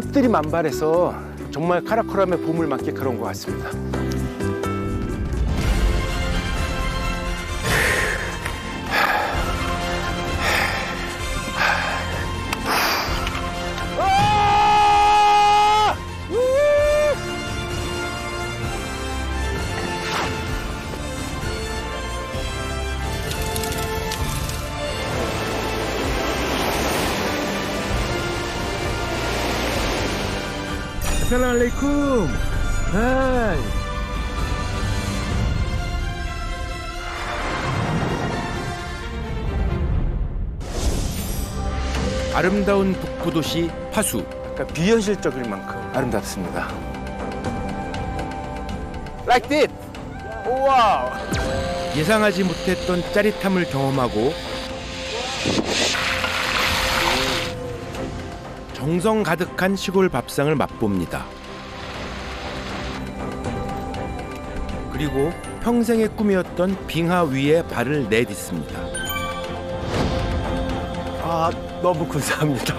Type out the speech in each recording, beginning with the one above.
숲들이 만발해서 정말 카라코람의 봄을 만끽하러 온 것 같습니다. Assalamualaikum. Hai. 아름다운 북부 도시 파수. 그러니까 비현실적일 만큼 아름답습니다. Like this. 와우. 예상하지 못했던 짜릿함을 경험하고 정성 가득한 시골 밥상을 맛봅니다. 그리고 평생의 꿈이었던 빙하 위에 발을 내딛습니다. 아, 너무 감사합니다.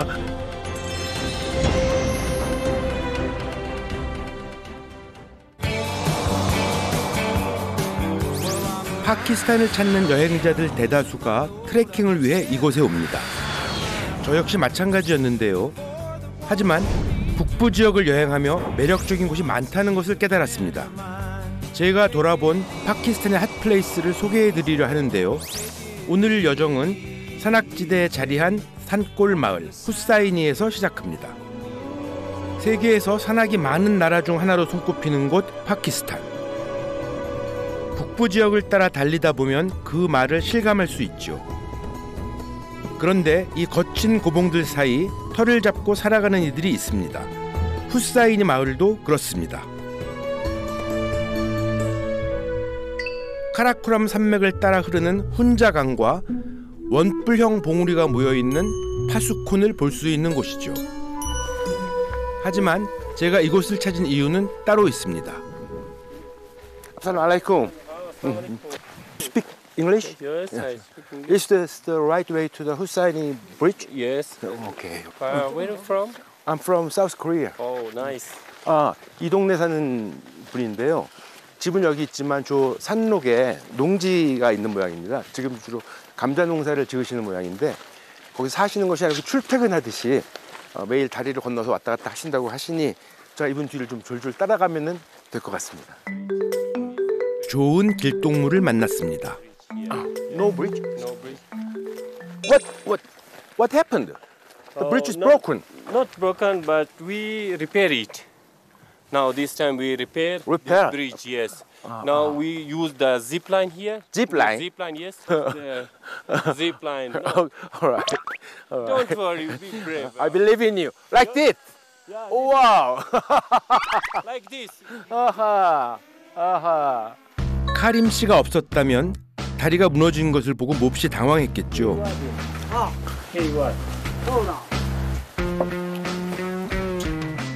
파키스탄을 찾는 여행자들 대다수가 트레킹을 위해 이곳에 옵니다. 저 역시 마찬가지였는데요. 하지만 북부 지역을 여행하며 매력적인 곳이 많다는 것을 깨달았습니다. 제가 돌아본 파키스탄의 핫플레이스를 소개해드리려 하는데요. 오늘 여정은 산악지대에 자리한 산골 마을 후사이니에서 시작합니다. 세계에서 산악이 많은 나라 중 하나로 손꼽히는 곳 파키스탄. 북부 지역을 따라 달리다 보면 그 말을 실감할 수 있죠. 그런데 이 거친 고봉들 사이 털을 잡고 살아가는 이들이 있습니다. 후사이니 마을도 그렇습니다. 카라코람 산맥을 따라 흐르는 훈자강과 원뿔형 봉우리가 모여있는 파수콘을 볼 수 있는 곳이죠. 하지만 제가 이곳을 찾은 이유는 따로 있습니다. Assalamualaikum. Speak English? Yes, I speak English. Is this the right way to the Hussaini Bridge? Yes. Okay. Where are you from? I'm from South Korea. Oh, nice. 아, 이 동네 사는 분인데요. 집은 여기 있지만 저 산록에 농지가 있는 모양입니다. 지금 주로 감자 농사를 지으시는 모양인데 거기 사시는 것이 아니고 출퇴근하듯이 매일 다리를 건너서 왔다 갔다 하신다고 하시니 제가 이분 뒤를 좀 졸졸 따라가면 될 것 같습니다. 좋은 길동무를 만났습니다. No bridge? No bridge. What happened? The bridge is broken. Not broken, but we repair it. Now this time we repair Repair? this bridge. Yes. Now we use the zip line here. Zip line? Zip line, yes. The zip line. No, All right. don't worry, be brave. I believe in you. Like this. Yeah, Wow. like this. 아하. 아하. 카림 씨가 없었다면 다리가 무너진 것을 보고 몹시 당황했겠죠.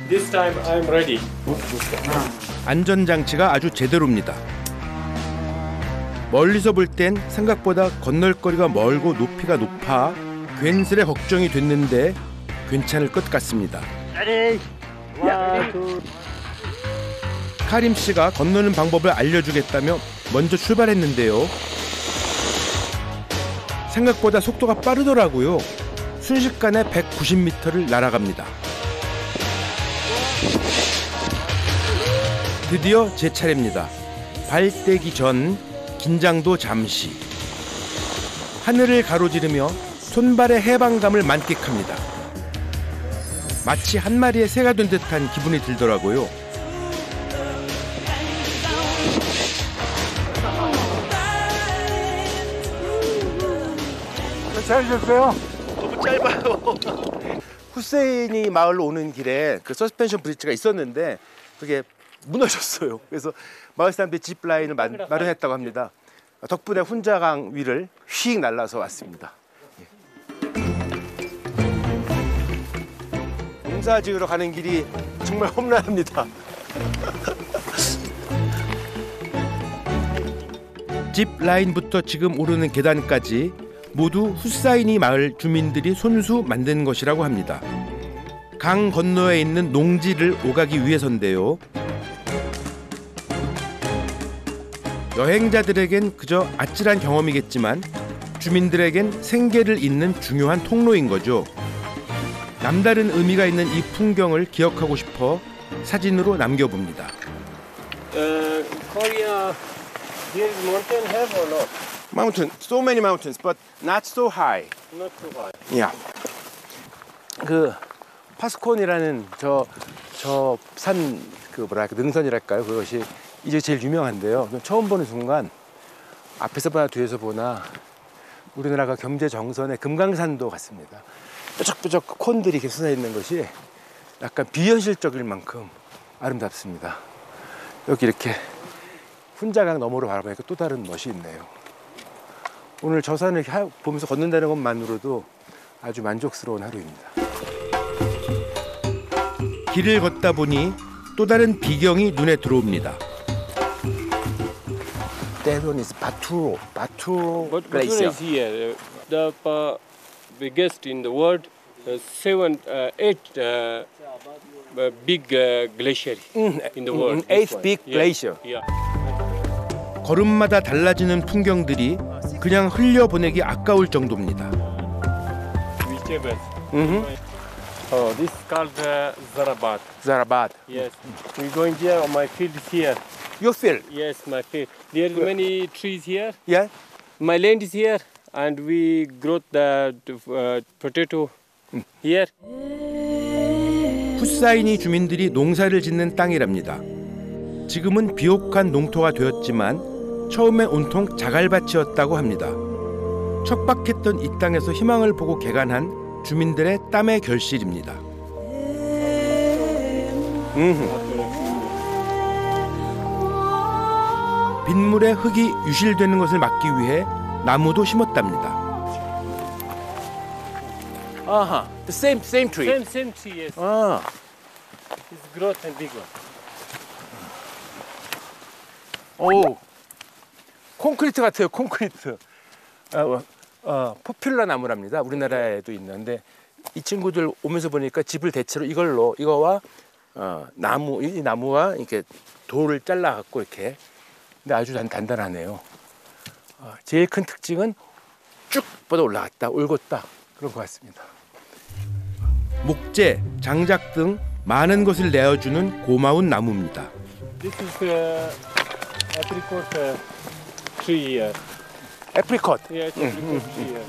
This time I'm ready. 안전장치가 아주 제대로입니다. 멀리서 볼 땐 생각보다 건널 거리가 멀고 높이가 높아 괜스레 걱정이 됐는데 괜찮을 것 같습니다. 카림 씨가 건너는 방법을 알려주겠다며 먼저 출발했는데요. 생각보다 속도가 빠르더라고요. 순식간에 190m를 날아갑니다. 드디어 제 차례입니다. 발 떼기 전 긴장도 잠시. 하늘을 가로지르며 손발의 해방감을 만끽합니다. 마치 한 마리의 새가 된 듯한 기분이 들더라고요. 잘 졌어요. 너무 짧아요. 후세인이 마을로 오는 길에 그 서스펜션 브릿지가 있었는데 그게 무너졌어요. 그래서 마을 사람들이 짚라인을 마련했다고 합니다. 덕분에 훈자강 위를 휙 날아서 왔습니다. 농사 지으러 가는 길이 정말 험난합니다. 짚라인부터 지금 오르는 계단까지 모두 후사이니 마을 주민들이 손수 만든 것이라고 합니다. 강 건너에 있는 농지를 오가기 위해서인데요. 여행자들에겐 그저 아찔한 경험이겠지만 주민들에겐 생계를 잇는 중요한 통로인 거죠. 남다른 의미가 있는 이 풍경을 기억하고 싶어 사진으로 남겨봅니다. Korea, here is mountain have or not? Mountain, so many mountains, but not so high. Not too high. Yeah. 그 파스콘이라는 저 산 그 뭐랄까 능선이랄까요? 그것이 이제 제일 유명한데요. 처음 보는 순간 앞에서 보나 뒤에서 보나 우리나라가 경제 정선의 금강산도 같습니다. 뾰족뾰족 콘들이 이렇게 솟아 있는 것이 약간 비현실적일 만큼 아름답습니다. 여기 이렇게 훈자강 너머로 바라보니까 또 다른 멋이 있네요. 오늘 저 산을 보면서 걷는다는 것만으로도 아주 만족스러운 하루입니다. 길을 걷다 보니 또 다른 비경이 눈에 들어옵니다. That one is Baturo But Glacier. is here, the biggest in the world, 8 big glacier in the world. Eighth big glacier. Yeah. 걸음마다 달라지는 풍경들이 그냥 흘려보내기 아까울 정도입니다. Whichever. This is called Zarabat. Zarabat. Yes. We're going here on my field here. Your field? Yes, my field. There are many trees here. Yeah. My land is here, and we grow the potato here. 후사인이 주민들이 농사를 짓는 땅이랍니다. 지금은 비옥한 농토가 되었지만 처음에 온통 자갈밭이었다고 합니다. 척박했던 이 땅에서 희망을 보고 개간한 주민들의 땀의 결실입니다. 빗물에 흙이 유실되는 것을 막기 위해 나무도 심었답니다. Uh-huh. The same tree. Same tree, yes. 아. It's growth and big one. 오. 콘크리트 같아요. 콘크리트. 포퓰러 나무랍니다. 우리나라에도 있는데 이 친구들 오면서 보니까 집을 대체로 이거와 이 나무와 이렇게 돌을 잘라 갖고 이렇게. 근데 아주 단단하네요. 제일 큰 특징은 쭉 뻗어 올라갔다, 올곧다 그런 것 같습니다. 목재, 장작 등 많은 것을 내어주는 고마운 나무입니다. This is apricot tree here. 애프리컷. Yeah, it's apricot tree here.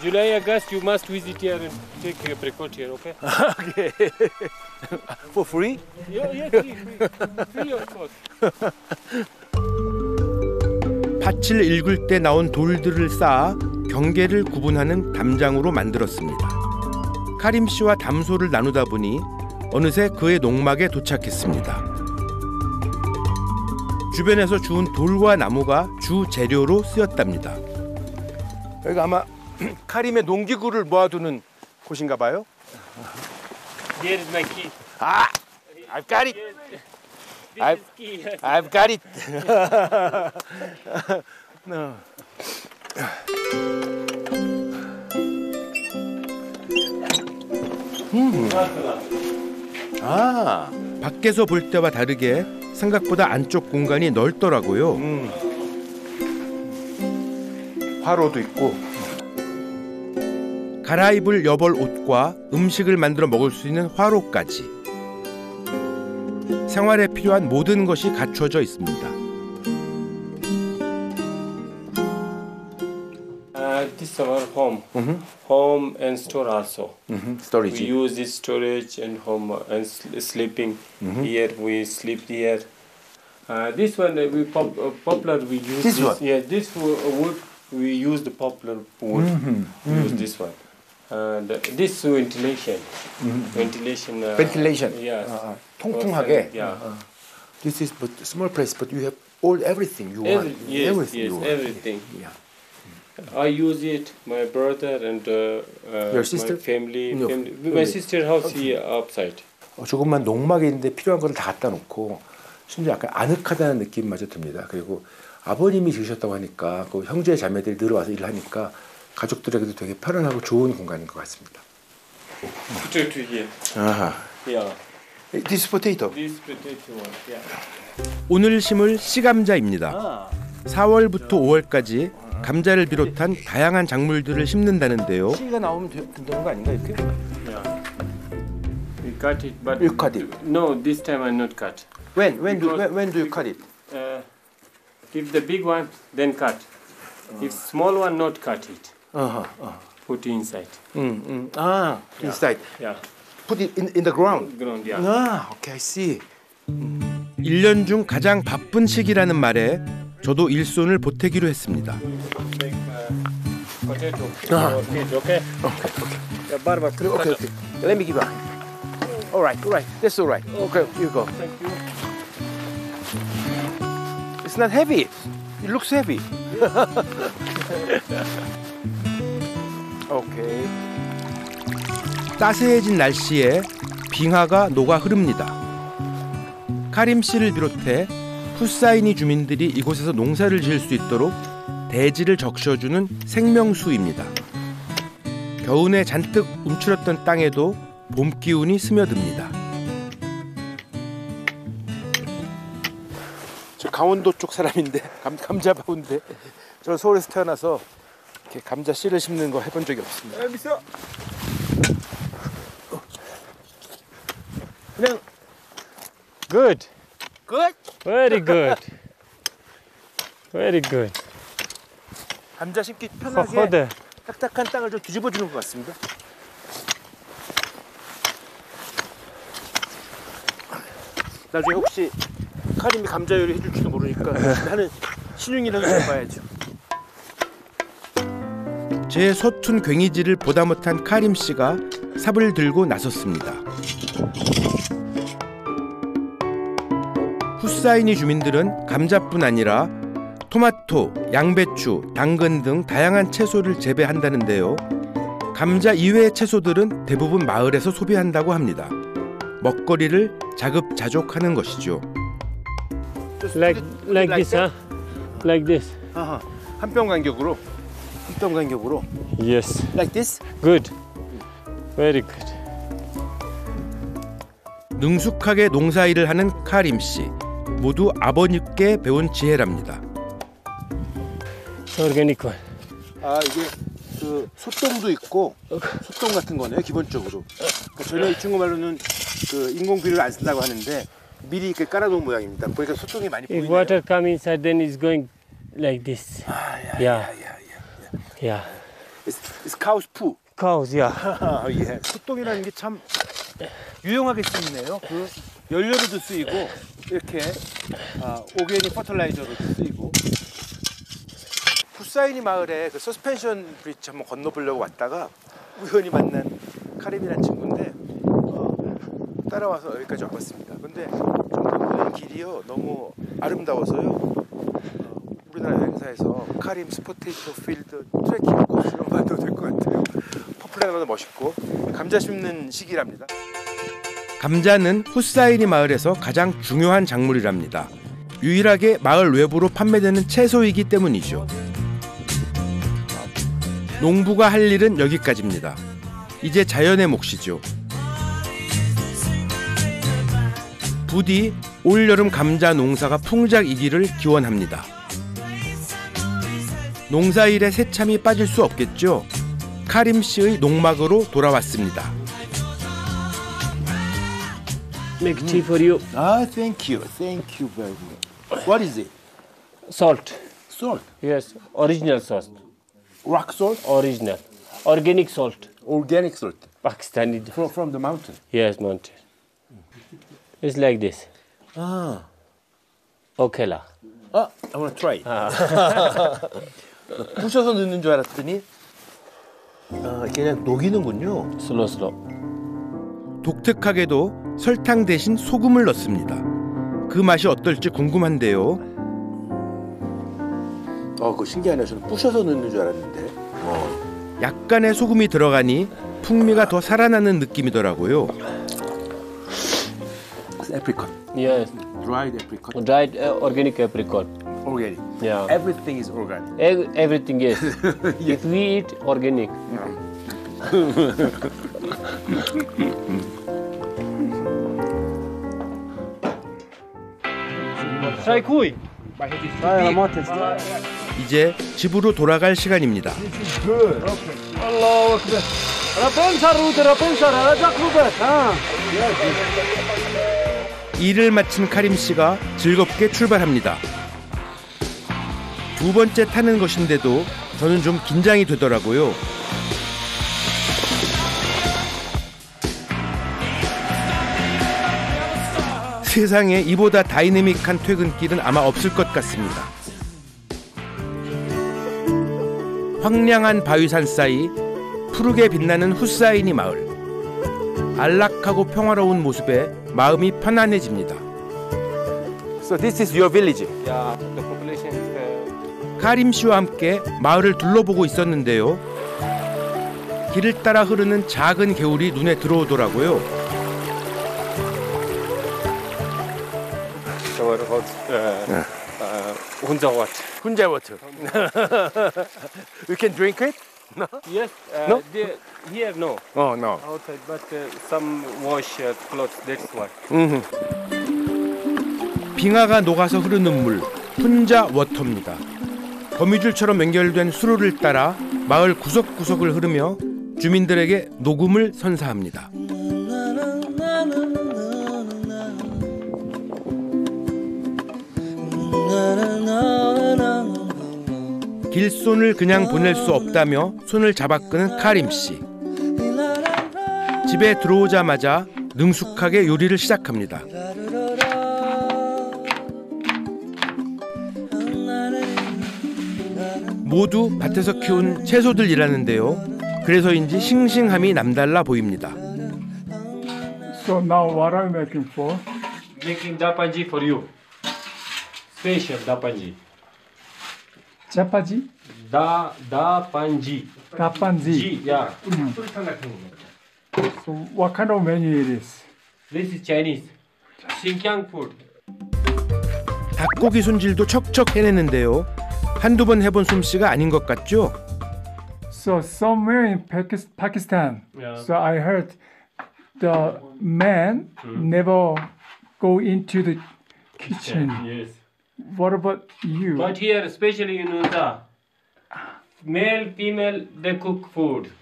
July, August, you must visit here and take apricot here, okay? Okay. For free? Yeah, free of course. 밭을 읽을 때 나온 돌들을 쌓아 경계를 구분하는 담장으로 만들었습니다. 카림 씨와 담소를 나누다 보니 어느새 그의 농막에 도착했습니다. 주변에서 주운 돌과 나무가 주 재료로 쓰였답니다. 여기가 아마 카림의 농기구를 모아두는 곳인가 봐요. Here is my key. 아! I've got it! This is key. I've got it! 아, 밖에서 볼 때와 다르게 생각보다 안쪽 공간이 넓더라고요. 화로도 있고. 갈아입을 여벌 옷과 음식을 만들어 먹을 수 있는 화로까지 생활에 필요한 모든 것이 갖춰져 있습니다. This is our home. Home and store also. 스토리지. We use this storage and home and sleeping. Here we sleep here. This one we poplar we use. This one? Yeah, this wood we use the poplar wood. Use this one. And this ventilation. Ventilation. Ventilation. Yes. 통풍하게. Yeah. This is but small place, but you have all everything you want. Yes, everything yes, you want. everything. Yeah. I use it. My brother and Your sister? my family. No, My sister house here outside. 조금만 농막에 있는데 필요한 거를 다 갖다 놓고 심지어 약간 아늑하다는 느낌마저 듭니다. 그리고 아버님이 지으셨다고 하니까 그 형제 자매들이 늘어와서 일하니까 가족들에게도 되게 편안하고 좋은 공간인 것 같습니다. Potato here. 아하. Yeah. This potato. This potato one. Yeah. 오늘 심을 씨감자입니다. 4월부터 5월까지 감자를 비롯한 다양한 작물들을 심는다는데요. 씨가 나오면 된다는 거 아닌가 이렇게? Yeah. We cut it, but You cut it. no, this time I not cut. When Because- do you cut it? If the big one, then cut. If small one, not cut it. Put inside. 아, inside. Yeah. Put it in the ground. Ground. Yeah. 아, okay, I see. 1년 중 가장 바쁜 시기라는 말에 저도 일손을 보태기로 했습니다. Make potato. Okay. Okay. Yeah, Barba. Okay. Let me give you. All right. That's all right. Okay, you go. Thank you. It's not heavy. It looks heavy. Okay. 따스해진 날씨에 빙하가 녹아 흐릅니다. 카림 씨를 비롯해 후사이니 주민들이 이곳에서 농사를 지을 수 있도록 대지를 적셔주는 생명수입니다. 겨우내 잔뜩 움츠렸던 땅에도 봄 기운이 스며듭니다. 저 강원도 쪽 사람인데 감자 바운데 저 서울에서 태어나서 이렇게 감자 씨를 심는 거 해본 적이 없습니다. 미소. 그냥 Good. 끝. Very good. Very good. 감자 심기 편하게 Hoda. 딱딱한 땅을 좀 뒤집어 주는 것 같습니다. 나중에 혹시 카림이 감자 요리 해줄지도 모르니까 나는 신용이라도 해봐야죠. 제 서툰 괭이질을 보다 못한 카림 씨가 삽을 들고 나섰습니다. 후사이니 주민들은 감자뿐 아니라 토마토, 양배추, 당근 등 다양한 채소를 재배한다는데요. 감자 이외의 채소들은 대부분 마을에서 소비한다고 합니다. 먹거리를 자급자족하는 것이죠. Like this, huh? Like this. 한 뼘 간격으로. Yes. Like this? Good. Very good. 능숙하게 농사일을 하는 카림 씨. 모두 아버님께 배운 지혜랍니다. Organic one. 아 이게 그 소똥도 있고 소똥 같은 거네요 기본적으로. 그러니까 저는 이 친구 말로는 그 인공 비료를 안 쓴다고 하는데 미리 이렇게 깔아놓은 모양입니다. 보니까 소똥이 많이 If 보이네요. water come inside, then it's going like this. Yeah. Yeah. It's cow's poo. Cows, yeah. 예. 소똥이라는 게 참 유용하게 쓰이네요. 그 연료로도 쓰이고 이렇게 오게닉 퍼틀라이저로도 쓰이고. 후사이니 마을에 그 서스펜션 브리지 한번 건너보려고 왔다가 우연히 만난 카림이라는 친구인데 따라와서 여기까지 와봤습니다. 근데 좀 길이요 너무 아름다워서요. 우리나라 여행사에서 카림 스포테이토 필드 트레킹 코스로 만들어도 될 것 같아요. 퍼플라이너도 멋있고 감자 심는 시기랍니다. 감자는 후사이니 마을에서 가장 중요한 작물이랍니다. 유일하게 마을 외부로 판매되는 채소이기 때문이죠. 농부가 할 일은 여기까지입니다. 이제 자연의 몫이죠. 부디 올여름 감자 농사가 풍작이기를 기원합니다. 농사일에 새참이 빠질 수 없겠죠. 카림 씨의 농막으로 돌아왔습니다. Make tea for you. Thank you very much. What is it? Salt. Salt. Yes. Original salt. Rock salt? Original. Organic salt. Organic salt. Pakistani. From the mountain. Yes, mountain. It's like this. Okela. I want to try it. 부셔서 넣는 줄 알았더니 그냥 녹이는군요. Slow. 독특하게도 설탕 대신 소금을 넣습니다. 그 맛이 어떨지 궁금한데요. 그거 신기하네요. 저는 부셔서 넣는 줄 알았는데. 약간의 소금이 들어가니 풍미가 더 살아나는 느낌이더라고요. Apricot. Yes. Dried apricot. Dried organic apricot. Organic. Yeah. Everything is organic. Everything yes. If we eat organic. Saikui. 이제 집으로 돌아갈 시간입니다. 일을 마친 카림 씨가 즐겁게 출발합니다. 두 번째 타는 것인데도 저는 좀 긴장이 되더라고요. 세상에 이보다 다이내믹한 퇴근길은 아마 없을 것 같습니다. 황량한 바위산 사이 푸르게 빛나는 후사이니 마을. 안락하고 평화로운 모습에 마음이 편안해집니다. So this is your village. Yeah, the population is. 카림 씨와 함께 마을을 둘러보고 있었는데요. 길을 따라 흐르는 작은 개울이 눈에 들어오더라고요. Our house. Hunjawat. Hunja water. We can drink it? No. Yes. No? Here no. Oh no. Outside, but some wash clothes. That's why. 빙하가 녹아서 흐르는 물, 훈자 워터입니다. 거미줄처럼 연결된 수로를 따라 마을 구석구석을 흐르며 주민들에게 녹음을 선사합니다. 길손을 그냥 보낼 수 없다며 손을 잡아 끄는 카림 씨. 집에 들어오자마자 능숙하게 요리를 시작합니다. 모두 밭에서 키운 채소들이라는데요. 그래서인지 싱싱함이 남달라 보입니다. So now what are you making for? Making dapanji for you. Special dapanji. Japaji? Dapanji. Dapanji. G. Yeah. So what kind of menu it is? This is Chinese. Xinjiang food. 닭고기 손질도 척척 해내는데요. 한두 번 해본 솜씨가 아닌 것 같죠? So somewhere in Pakistan, Yeah. so I heard the men never go into the kitchen. Yes. What about you? But here, especially in Unza, male, female, they cook food.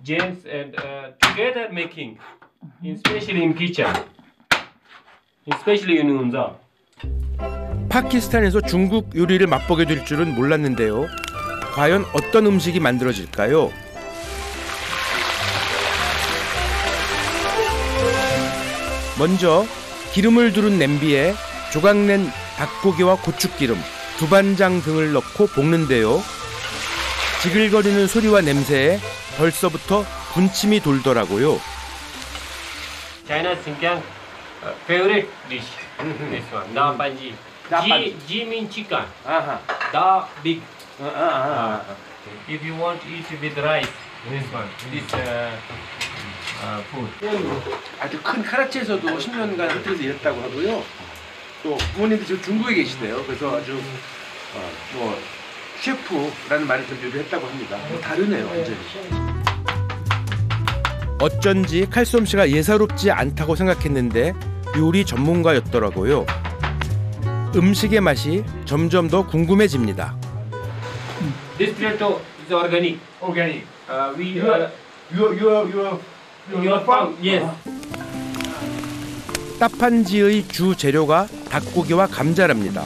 Gents and together making, especially in kitchen, especially in Unza. 파키스탄에서 중국 요리를 맛보게 될 줄은 몰랐는데요. 과연 어떤 음식이 만들어질까요? 먼저 기름을 두른 냄비에 조각낸 닭고기와 고추기름, 두반장 등을 넣고 볶는데요. 지글거리는 소리와 냄새에 벌써부터 군침이 돌더라고요. China's Xinjiang favorite dish. This one, da panji. G means chicken. Da big. If you want to eat with rice, this one, this food. 아주 큰 카라치에서도 10년간 호텔에서 일했다고 하고요. 또 부모님도 지금 중국에 계시대요. 그래서 아주 뭐 셰프라는 말을 전유를 했다고 합니다. 다르네요, 완전히. 어쩐지 칼솜씨가 예사롭지 않다고 생각했는데 요리 전문가였더라고요. 음식의 맛이 점점 더 궁금해집니다. This potato is organic. Organic. We Your farm. Yes. 따판지의 주 재료가 닭고기와 감자랍니다.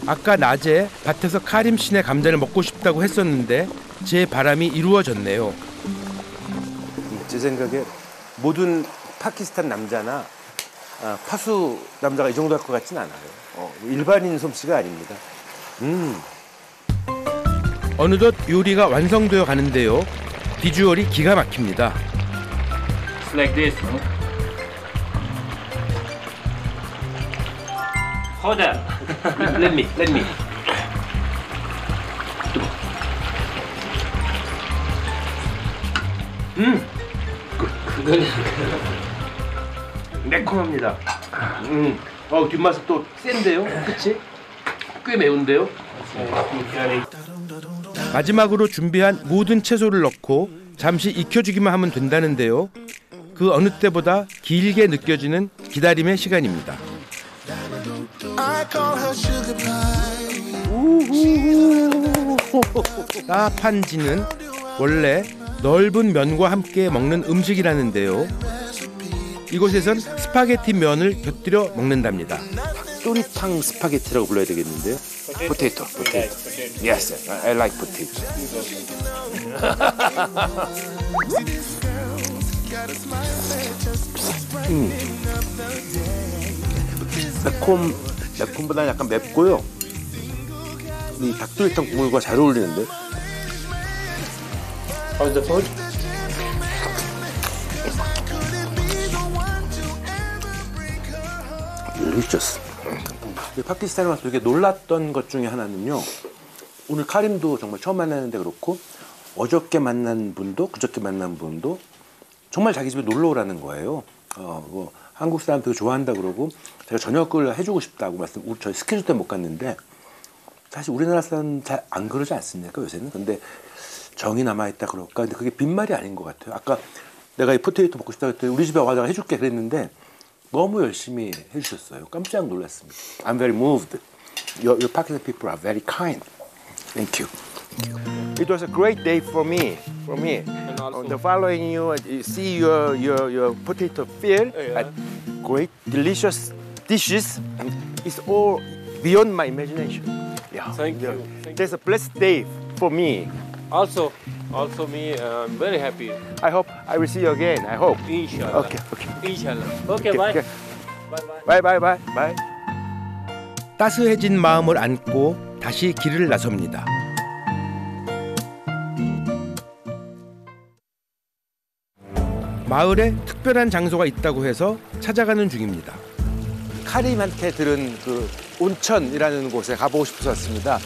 아까 낮에 밭에서 카림 씨네 감자를 먹고 싶다고 했었는데 제 바람이 이루어졌네요. 제 생각에 모든 파키스탄 남자나 파수 남자가 이 정도 할 것 같진 않아요. 일반인 솜씨가 아닙니다. 어느덧 요리가 완성되어 가는데요. 비주얼이 기가 막힙니다. It's like this. Hold on. Let me. 매콤합니다. 뒷맛은 또 센데요, 그치? 꽤 매운데요? 마지막으로 준비한 모든 채소를 넣고 잠시 익혀주기만 하면 된다는데요. 그 어느 때보다 길게 느껴지는 기다림의 시간입니다. 따판지는 원래 넓은 면과 함께 먹는 음식이라는데요. 이곳에선 스파게티 면을 곁들여 먹는답니다. 닭도리탕 스파게티라고 불러야 되겠는데요? 포테이토. Yes, I like potato. 매콤보다는 약간 맵고요. 이 닭도리탕 국물과 잘 어울리는데. How's the food? delicious. 파키스탄에 와서 되게 놀랐던 것 중에 하나는요. 오늘 카림도 정말 처음 만나는데 그렇고 어저께 만난 분도 그저께 만난 분도 정말 자기 집에 놀러 오라는 거예요. 뭐 한국 사람 되게 좋아한다 그러고 제가 저녁을 해주고 싶다고 저희 스케줄 때문에 못 갔는데 사실 우리나라 사람 잘 안 그러지 않습니까 요새는? 근데 정이 남아있다 그럴까? 근데 그게 빈말이 아닌 것 같아요. 아까 내가 이 포테이토 먹고 싶다 그랬더니 우리 집에 와서 해줄게 그랬는데 너무 열심히 해주셨어요. 깜짝 놀랐습니다. I'm very moved. Your Pakistan people are very kind. Thank you. It was a great day for me. And also, The following you see your potato field, great delicious dishes. It's all beyond my imagination. Yeah. Thank you. There's a blessed day for me. Also me, I'm very happy. I hope I will see you again. I hope. Inshallah. Okay. Inshallah. Okay, bye. Okay. Bye, bye. Bye. 따스해진 마음을 안고 다시 길을 나섭니다. 마을에 특별한 장소가 있다고 해서 찾아가는 중입니다. 카림한테 들은 그 온천이라는 곳에 가보고 싶어서 왔습니다.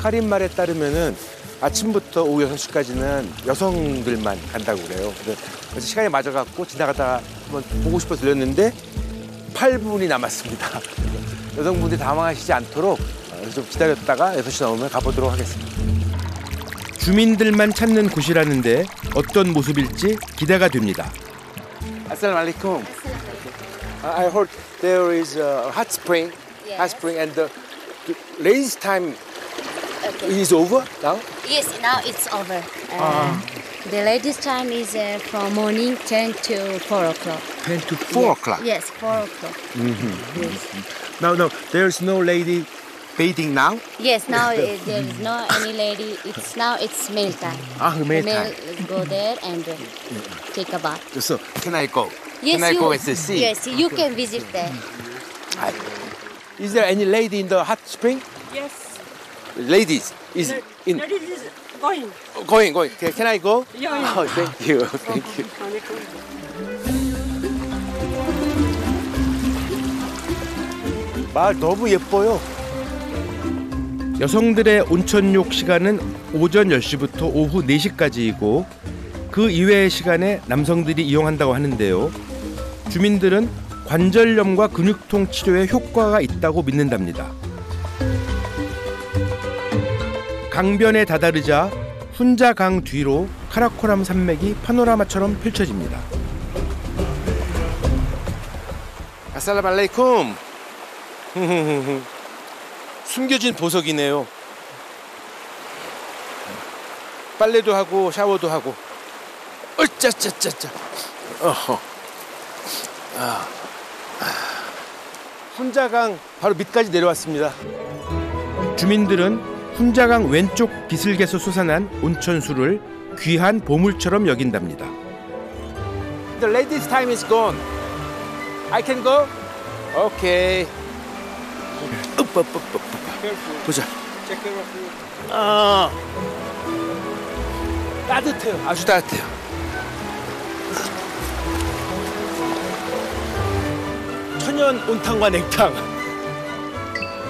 카림 말에 따르면은 아침부터 오후 6시까지는 여성들만 간다고 그래요. 그래서 시간이 맞아갖고 지나가다가 한번 보고 싶어서 들렸는데 8분이 남았습니다. 여성분들이 당황하시지 않도록 좀 기다렸다가 6시 넘으면 가보도록 하겠습니다. 주민들만 찾는 곳이라는데 어떤 모습일지 기대가 됩니다. Assalamu alaikum. I heard there is a hot spring. Yes. Hot spring and the ladies' time is over now? Yes, now it's over. The ladies' time is from morning 10 to 4 o'clock. 10 to 4 o'clock. Yes, 4 o'clock. No, there's no lady bathing now? Yes, now there is no any lady. It's male time. Male The time. go there and take a bath. So, can I go? Yes, can I you, go and see? Yes, you can visit there. Is there any lady in the hot spring? Yes. Ladies is in Ladies is going. going. Can I go? Yeah. Oh, thank you. 마을 너무 예뻐요. 여성들의 온천욕 시간은 오전 10시부터 오후 4시까지이고 그 이외의 시간에 남성들이 이용한다고 하는데요. 주민들은 관절염과 근육통 치료에 효과가 있다고 믿는답니다. 강변에 다다르자 훈자 강 뒤로 카라코람 산맥이 파노라마처럼 펼쳐집니다. 아살람 알레이쿰. 숨겨진 보석이네요. 빨래도 하고 샤워도 하고. 짜짜짜짜. 훈자강 바로 밑까지 내려왔습니다. 주민들은 훈자강 왼쪽 비슬개에서 솟아난 온천수를 귀한 보물처럼 여긴답니다. The ladies' time is gone. I can go? Okay. 보자. 따뜻해요. 아주 따뜻해요. 천연 온탕과 냉탕.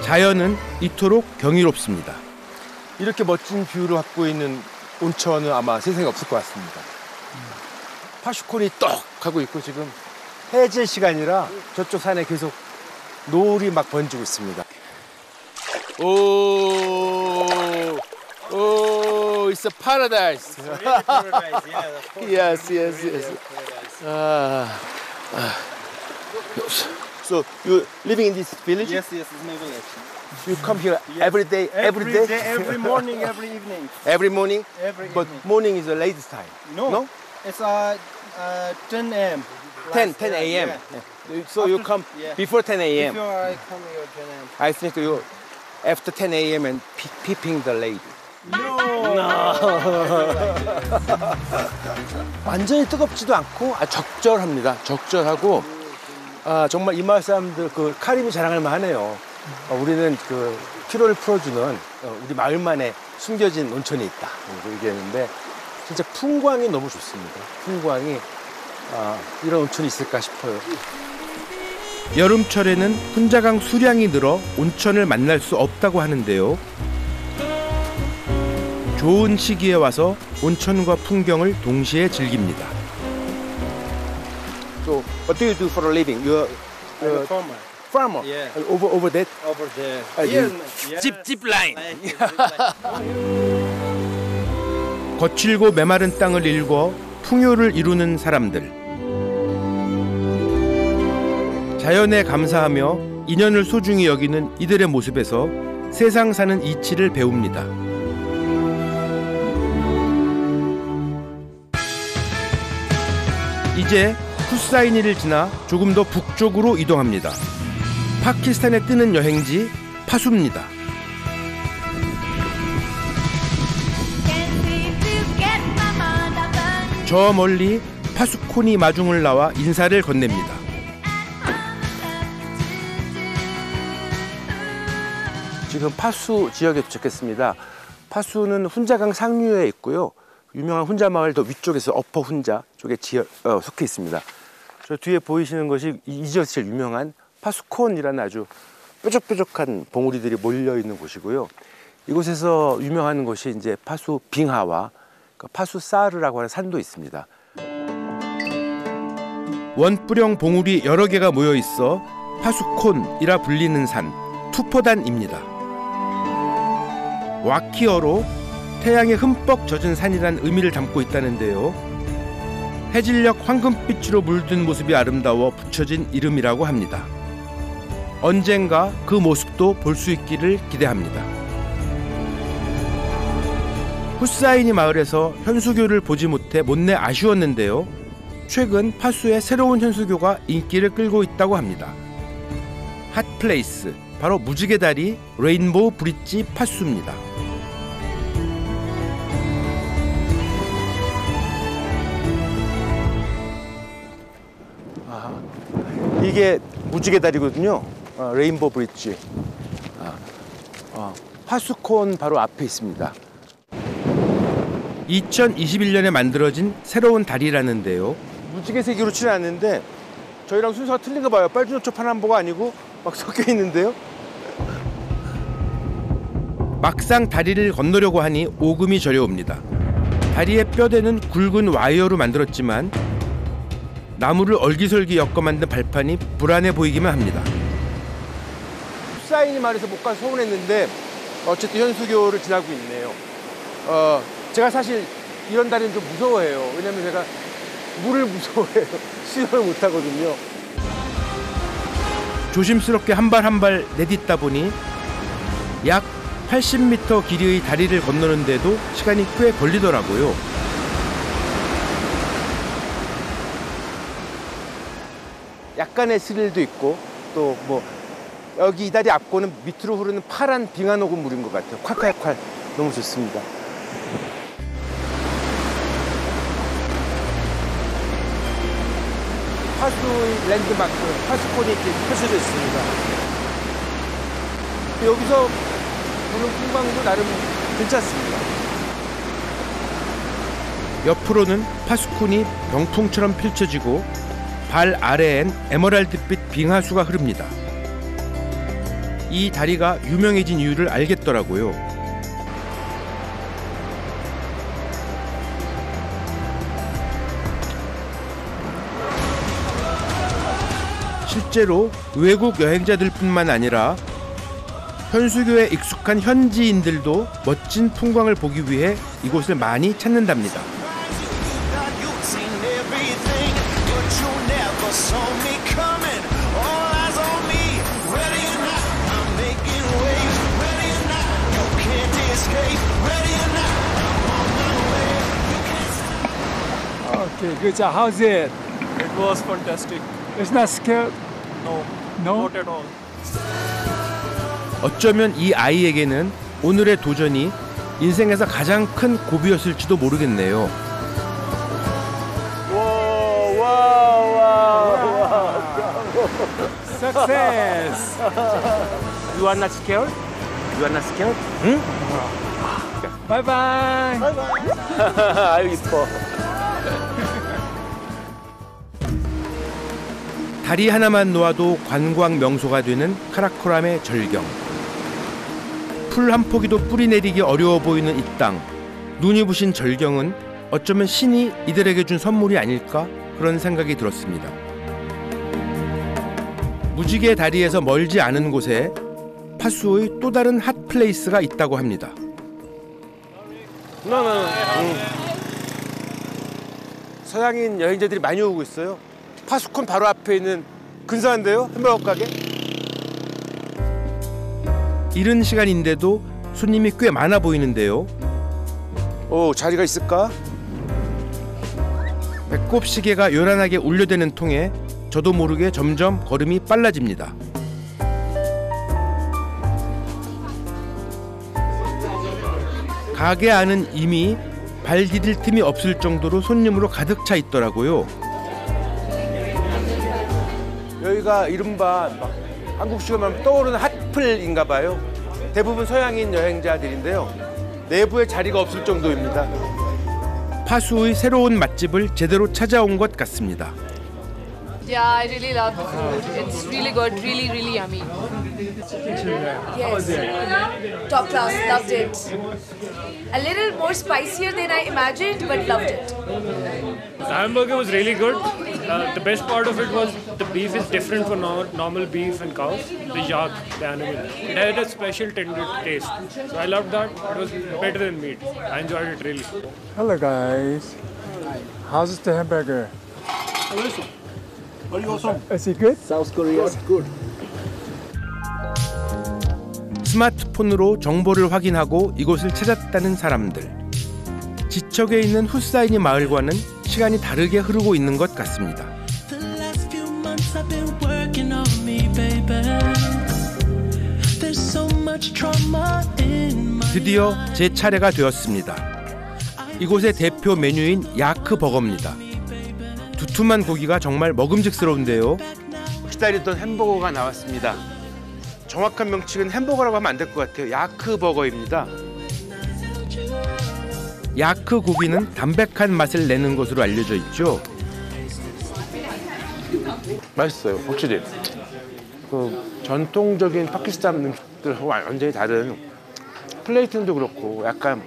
자연은 이토록 경이롭습니다. 이렇게 멋진 뷰를 갖고 있는 온천은 아마 세상에 없을 것 같습니다. 파슈콘이 떡 하고 있고 지금 해질 시간이라 저쪽 산에 계속 노을이 막 번지고 있습니다. Oh, oh, it's a paradise. Yes, yes, yes. So you living in this village? Yes, yes, it's my village. You come here every day, every day? Every morning, every evening. Every morning? Every But evening. morning is the latest time. No, it's 10 a.m. 10 a.m. Yeah. So you After- come yeah. before 10 a.m. Before I come here 10 a.m. I think you after 10 a.m. and peeping the lady. 완전히 뜨겁지도 않고 적절합니다. 적절하고 정말 이 마을 사람들 그 카리비 자랑할 만하네요. 우리는 그 피로를 풀어주는 우리 마을만의 숨겨진 온천이 있다. 얘기했는데 진짜 풍광이 너무 좋습니다. 풍광이 이런 온천이 있을까 싶어요. 여름철에는 훈자강 수량이 늘어 온천을 만날 수 없다고 하는데요. 좋은 시기에 와서 온천과 풍경을 동시에 즐깁니다. So what do you do for a living? You're I'm a farmer. farmer. Yeah. Over that. Over there. you- Zip line. 거칠고 메마른 땅을 일궈 풍요를 이루는 사람들. 자연에 감사하며 인연을 소중히 여기는 이들의 모습에서 세상 사는 이치를 배웁니다. 이제 후사이니를 지나 조금 더 북쪽으로 이동합니다. 파키스탄에 뜨는 여행지 파수입니다. 저 멀리 파수콘이 마중을 나와 인사를 건넵니다. 지금 파수 지역에 도착했습니다. 파수는 훈자강 상류에 있고요. 유명한 훈자 마을 더 위쪽에서 어퍼 훈자 쪽에 속해 있습니다. 저 뒤에 보이시는 것이 이 지역에서 제일 유명한 파수콘이라는 아주 뾰족뾰족한 봉우리들이 몰려 있는 곳이고요. 이곳에서 유명한 것이 이제 파수 빙하와 파수 사르라고 하는 산도 있습니다. 원뿔형 봉우리 여러 개가 모여 있어 파수콘이라 불리는 산 투포단입니다. 와키어로 태양에 흠뻑 젖은 산이란 의미를 담고 있다는데요. 해질녘 황금빛으로 물든 모습이 아름다워 붙여진 이름이라고 합니다. 언젠가 그 모습도 볼 수 있기를 기대합니다. 후사이니 마을에서 현수교를 보지 못해 못내 아쉬웠는데요. 최근 파수에 새로운 현수교가 인기를 끌고 있다고 합니다. 핫플레이스, 바로 무지개 다리 레인보우 브릿지 파수입니다. 이게 무지개 다리거든요. 레인보우 브릿지. 파수콘 바로 앞에 있습니다. 2021년에 만들어진 새로운 다리라는데요. 무지개 색으로 칠해 놨는데 저희랑 순서가 틀린 거 봐요. 빨주노초 파남보가 아니고 막 섞여 있는데요. 막상 다리를 건너려고 하니 오금이 저려옵니다. 다리의 뼈대는 굵은 와이어로 만들었지만 나무를 얼기설기 엮어 만든 발판이 불안해 보이기만 합니다. 후사이니 마을에서 못 가서 서운했는데 어쨌든 현수교를 지나고 있네요. 제가 사실 이런 다리는 좀 무서워해요. 왜냐면 제가 물을 무서워해요. 수영을 못 하거든요. 조심스럽게 한 발 한 발 내딛다 보니 약 80m 길이의 다리를 건너는데도 시간이 꽤 걸리더라고요. 약간의 스릴도 있고 또 뭐 여기 이 다리 앞고는 밑으로 흐르는 파란 빙하노금 물인 것 같아요. 콸콸콸 너무 좋습니다. 파수의 랜드마크 파수콘이 이렇게 펼쳐져 있습니다. 여기서 보는 풍광도 나름 괜찮습니다. 옆으로는 파수콘이 병풍처럼 펼쳐지고 발 아래엔 에메랄드빛 빙하수가 흐릅니다. 이 다리가 유명해진 이유를 알겠더라고요. 실제로 외국 여행자들뿐만 아니라 현수교에 익숙한 현지인들도 멋진 풍광을 보기 위해 이곳을 많이 찾는답니다. Okay, good job. How's it? It was fantastic. It's not scared? No, No? not at all. 어쩌면 이 아이에게는 오늘의 도전이 인생에서 가장 큰 고비였을지도 모르겠네요. Success! You are not scared? You are not scared? 응? Bye bye! 아유 이뻐. 다리 하나만 놓아도 관광 명소가 되는 카라코람의 절경. 풀 한 포기도 뿌리 내리기 어려워 보이는 이 땅. 눈이 부신 절경은 어쩌면 신이 이들에게 준 선물이 아닐까 그런 생각이 들었습니다. 무지개 다리에서 멀지 않은 곳에 파수의 또 다른 핫플레이스가 있다고 합니다. 서양인 여행자들이 많이 오고 있어요. 파수콘 바로 앞에 있는 근사한데요? 햄버거 가게? 이른 시간인데도 손님이 꽤 많아 보이는데요. 오, 자리가 있을까? 배꼽 시계가 요란하게 울려대는 통에 저도 모르게 점점 걸음이 빨라집니다. 가게 안은 이미 발 디딜 틈이 없을 정도로 손님으로 가득 차 있더라고요. 여기가 이른바 한국식으로 말하면 떠오르는 핫플인가 봐요. 대부분 서양인 여행자들인데요. 내부에 자리가 없을 정도입니다. 파수의 새로운 맛집을 제대로 찾아온 것 같습니다. Yeah, I really love the food. It's really good, really, really yummy. Yes. Top class, loved it. A little more spicier than I imagined, but loved it. The hamburger was really good. The best part of it was the beef is different from normal beef and cows. The yak, the animal. It had a special tender taste. So I loved that. It was better than meat. I enjoyed it really. Hello guys. How's the hamburger? Very awesome. Is it good? South Korea is good. 스마트폰으로 정보를 확인하고 이곳을 찾았다는 사람들. 지척에 있는 후사이니 마을과는 시간이 다르게 흐르고 있는 것 같습니다. 드디어 제 차례가 되었습니다. 이곳의 대표 메뉴인 야크 버거입니다. 두툼한 고기가 정말 먹음직스러운데요. 기다리던 햄버거가 나왔습니다. 정확한 명칭은 햄버거라고 하면 안 될 것 같아요. 야크 버거입니다. 야크 고기는 담백한 맛을 내는 것으로 알려져 있죠. 맛있어요, 확실히. 그 전통적인 파키스탄 음식들하고 완전히 다른 플레이팅도 그렇고 약간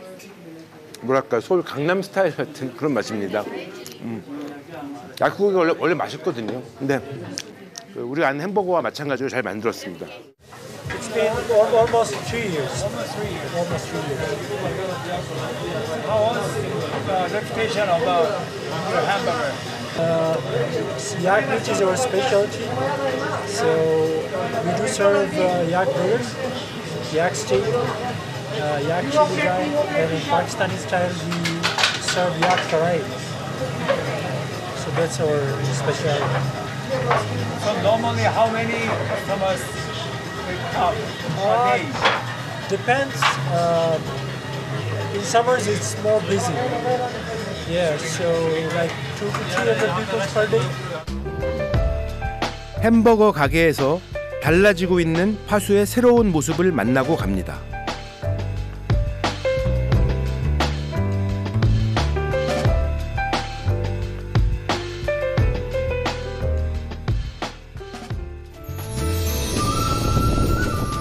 뭐랄까 서울 강남 스타일 같은 그런 맛입니다. 야크 고기가 원래 맛있거든요. 근데 우리가 아는 햄버거와 마찬가지로 잘 만들었습니다. It's been almost 3 years. Almost 3 years. How was the reputation of your hamburger? Yak meat is our specialty. So we do serve yak burgers, yak steak, yak chili dry, and in Pakistani style we serve yak fry. So that's our specialty. So normally how many customers come a day? Depends. In summers it's more busy. Yeah, so like 200 to 300 people per day. 햄버거 가게에서 달라지고 있는 파수의 새로운 모습을 만나고 갑니다.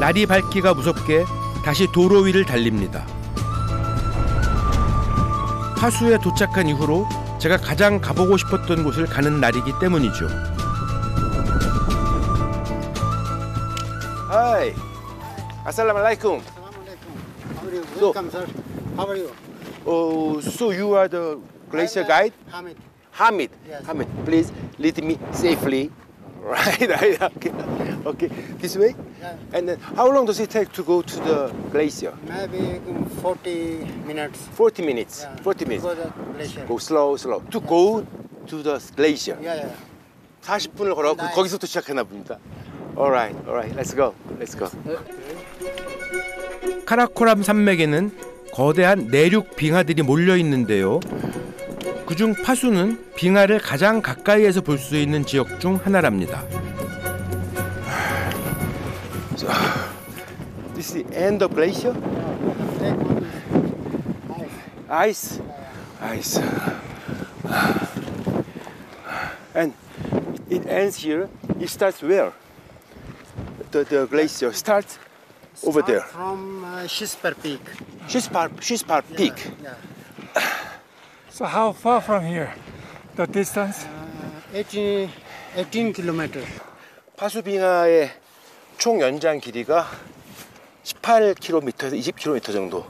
날이 밝기가 무섭게 다시 도로 위를 달립니다. 파수에 도착한 이후로 제가 가장 가보고 싶었던 곳을 가는 날이기 때문이죠. Hi, Assalamualaikum. Welcome, sir. How are you? Oh, so you are the glacier guide? Hamid. Hamid. Yes. Hamid, please lead me safely. Right. Okay. Okay. This way. Yeah. And then, how long does it take to go to the glacier? Maybe 40 minutes. 40 minutes. Yeah. 40 minutes. Go the glacier. Go slow, slow. To go to the glacier. Yeah, yeah. 40분을 걸어서 Nice. 거기서부터 시작했나 봅니다. Alright, alright. Let's go. Let's go. 카라코람 산맥에는 거대한 내륙 빙하들이 몰려 있는데요. 그중 파수는 빙하를 가장 가까이에서 볼 수 있는 지역 중 하나랍니다. So, this is the end of glacier? Ice. Ice. And it ends here. It starts where? The glacier starts over there. From Shispar Peak. Shispar Peak. Yeah. So how far from here? The distance? 18 kilometers. 파수빙하의 총 연장 길이가 18km에서 20km 정도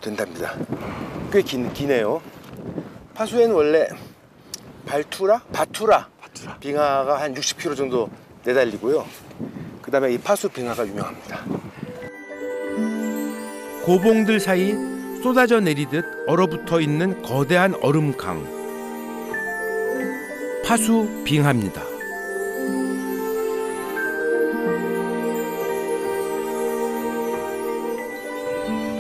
된답니다. 꽤 기네요. 파수에는 원래 바투라 빙하가 한 60km 정도 내달리고요. 그 다음에 이 파수 빙하가 유명합니다. 고봉들 사이 쏟아져 내리듯 얼어붙어 있는 거대한 얼음강. 파수 빙하입니다.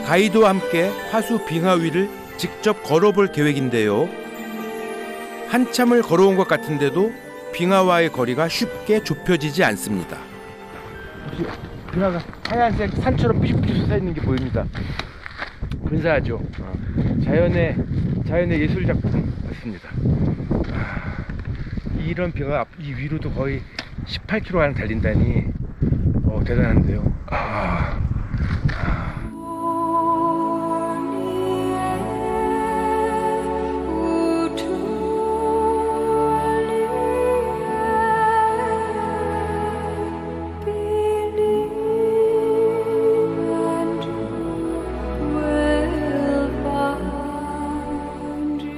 가이드와 함께 파수 빙하 위를 직접 걸어볼 계획인데요. 한참을 걸어온 것 같은데도 빙하와의 거리가 쉽게 좁혀지지 않습니다. 빙하가 하얀색 산처럼 삐죽삐죽 서 있는 게 보입니다. 근사하죠. 자연의 예술 작품 같습니다. 이런 빙하 이 위로도 거의 18km 달린다니 대단한데요.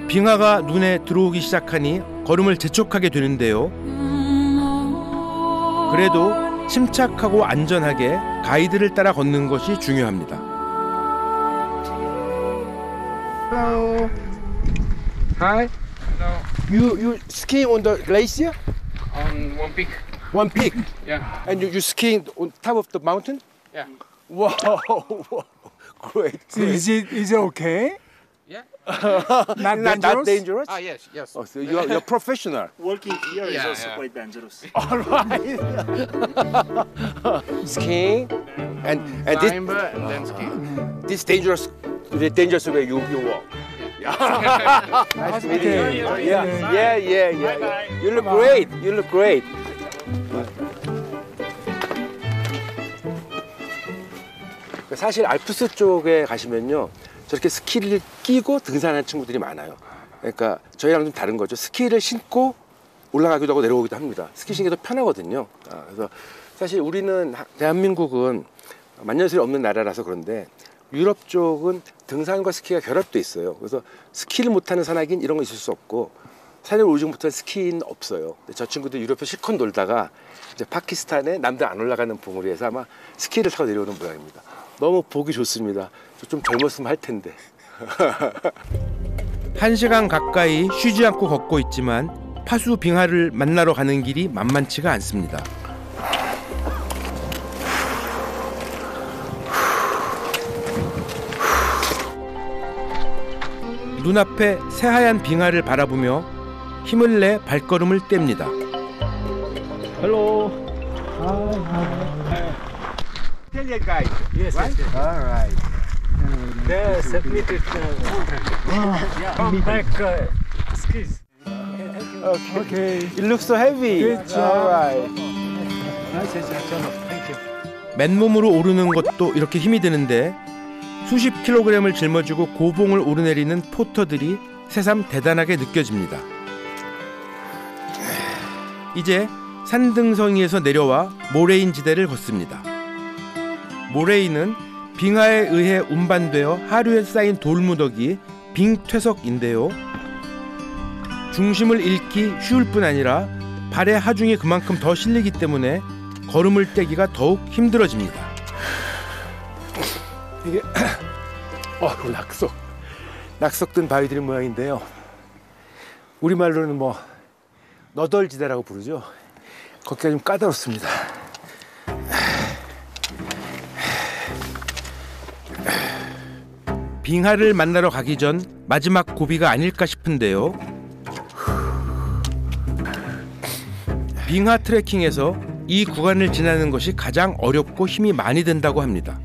빙하가 눈에 들어오기 시작하니 걸음을 재촉하게 되는데요. 그래도 침착하고 안전하게 가이드를 따라 걷는 것이 중요합니다. Hello. Hi. Hello. You skiing on the glacier? On one peak. One peak. Yeah. And you skiing on top of the mountain? Yeah. Wow. Great. So is it okay? Yeah. Not dangerous? Ah, yes, yes. Oh, so you're professional. Working here is Yeah, also yeah. quite dangerous. All right. Skiing and Climber and then ski. this dangerous way you walk. Nice to meet you. Yeah. You look great. You look great. 사실 알프스 쪽에 가시면요, 저렇게 스키를 끼고 등산하는 친구들이 많아요. 그러니까 저희랑 좀 다른 거죠. 스키를 신고 올라가기도 하고 내려오기도 합니다. 스키 신기 더 편하거든요. 그래서 사실 우리는 대한민국은 만년설이 없는 나라라서 그런데 유럽 쪽은 등산과 스키가 결합돼 있어요. 그래서 스키를 못하는 산악인 이런 거 있을 수 없고, 산에 오르지부터 스키는 없어요. 근데 저 친구들 유럽에 실컷 놀다가 이제 파키스탄에 남들 안 올라가는 봉우리에서 아마 스키를 타고 내려오는 모양입니다. 너무 보기 좋습니다. 저 좀 젊었으면 할 텐데. 1시간 가까이 쉬지 않고 걷고 있지만 파수 빙하를 만나러 가는 길이 만만치가 않습니다. 눈앞에 새하얀 빙하를 바라보며 힘을 내 발걸음을 뗍니다. Hello. Italian guide. Yes, right? Yes. All right. They submitted come back skis. Okay. It looks so heavy. Good job. All right. Thank you. 맨몸으로 오르는 것도 이렇게 힘이 드는데 수십 킬로그램을 짊어지고 고봉을 오르내리는 포터들이 새삼 대단하게 느껴집니다. 이제 산등성이에서 내려와 모래인 지대를 걷습니다. 모레이는 빙하에 의해 운반되어 하류에 쌓인 돌무더기 빙퇴석인데요. 중심을 잃기 쉬울 뿐 아니라 발의 하중이 그만큼 더 실리기 때문에 걸음을 떼기가 더욱 힘들어집니다. 이게 낙석든 바위들 모양인데요. 우리말로는 뭐 너덜지대라고 부르죠. 걷기가 좀 까다롭습니다. 빙하를 만나러 가기 전 마지막 고비가 아닐까 싶은데요. 빙하 트레킹에서 이 구간을 지나는 것이 가장 어렵고 힘이 많이 든다고 합니다.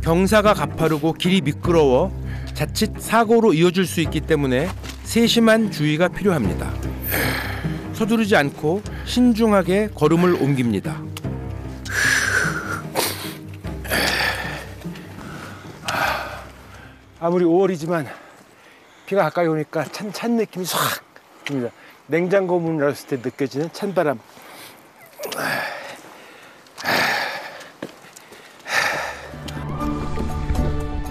경사가 가파르고 길이 미끄러워 자칫 사고로 이어질 수 있기 때문에 세심한 주의가 필요합니다. 서두르지 않고 신중하게 걸음을 옮깁니다. 아무리 5월이지만 비가 가까이 오니까 찬 느낌이 싹 듭니다. 냉장고 문 열었을 때 느껴지는 찬바람.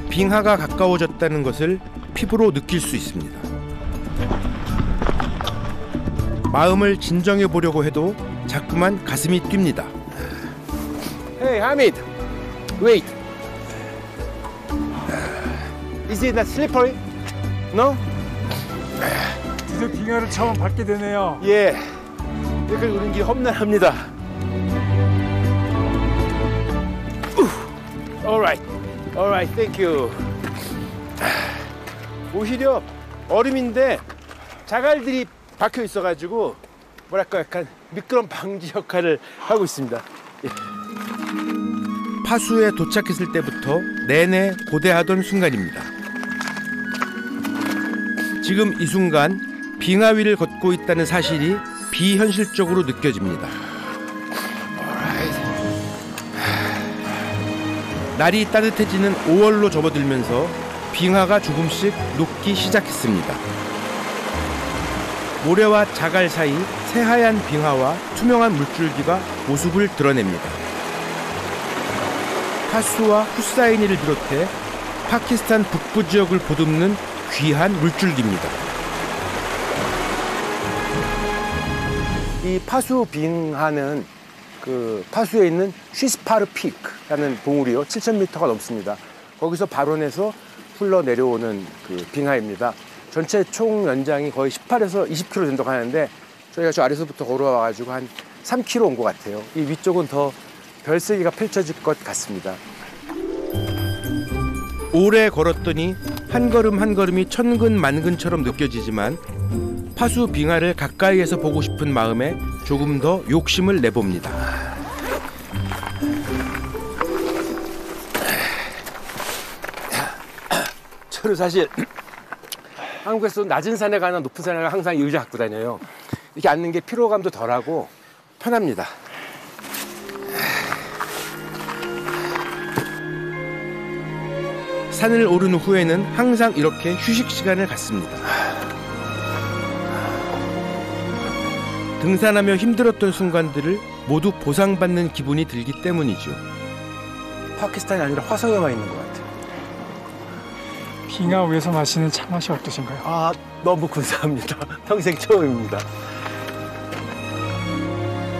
빙하가 가까워졌다는 것을 피부로 느낄 수 있습니다. 마음을 진정해 보려고 해도 자꾸만 가슴이 뜁니다. Hey, Hamid, wait. Is it not slippery? No? 드디어 빙하를 처음 밟게 되네요. 예. 이렇게 오는 길 험난합니다. Alright, alright, thank you. 오히려 얼음인데 자갈들이 박혀 있어가지고 뭐랄까 약간 미끄럼 방지 역할을 하고 있습니다. 예. 파수에 도착했을 때부터 내내 고대하던 순간입니다. 지금 이 순간 빙하 위를 걷고 있다는 사실이 비현실적으로 느껴집니다. 날이 따뜻해지는 5월로 접어들면서 빙하가 조금씩 녹기 시작했습니다. 모래와 자갈 사이 새하얀 빙하와 투명한 물줄기가 모습을 드러냅니다. 파수와 후사인이를 비롯해 파키스탄 북부 지역을 보듬는 귀한 물줄기입니다. 이 파수 빙하는 그 파수에 있는 쉬스파르 피크라는 봉우리요 7,000m가 넘습니다. 거기서 발원해서 흘러 내려오는 그 빙하입니다. 전체 총 연장이 거의 18에서 20km 정도 가는데 저희가 저 아래서부터 걸어와가지고 한 3km 온 것 같아요. 이 위쪽은 더 별세계가 펼쳐질 것 같습니다. 오래 걸었더니 한 걸음 한 걸음이 천근만근처럼 느껴지지만 파수 빙하를 가까이에서 보고 싶은 마음에 조금 더 욕심을 내봅니다. 저는 사실 한국에서 낮은 산에 가나 높은 산에 가나 항상 이 의자 갖고 다녀요. 이렇게 앉는 게 피로감도 덜하고 편합니다. 산을 오른 후에는 항상 이렇게 휴식 시간을 갖습니다. 등산하며 힘들었던 순간들을 모두 보상받는 기분이 들기 때문이죠. 파키스탄이 아니라 화성에만 있는 것 같아요. 빙하 위에서 마시는 차 맛이 어떠신가요? 아, 너무 감사합니다. 평생 처음입니다.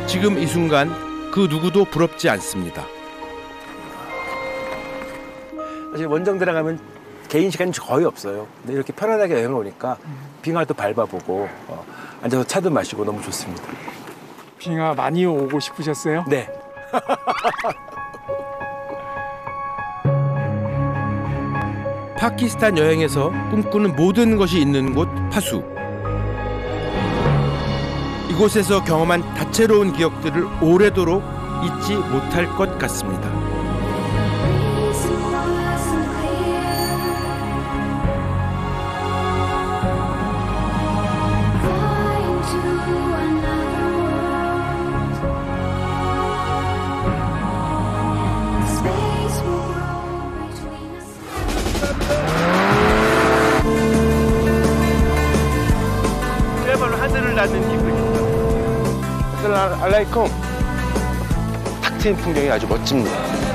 지금 이 순간 그 누구도 부럽지 않습니다. 사실 원정대에 가면 개인 시간이 거의 없어요. 근데 이렇게 편안하게 여행을 오니까 빙하도 밟아보고 앉아서 차도 마시고 너무 좋습니다. 빙하 많이 오고 싶으셨어요? 네. 파키스탄 여행에서 꿈꾸는 모든 것이 있는 곳 파수. 이곳에서 경험한 다채로운 기억들을 오래도록 잊지 못할 것 같습니다. 그야말로 하늘을 나는 기분입니다. The 알라이쿰. 탁 트인 풍경이 아주 멋집니다.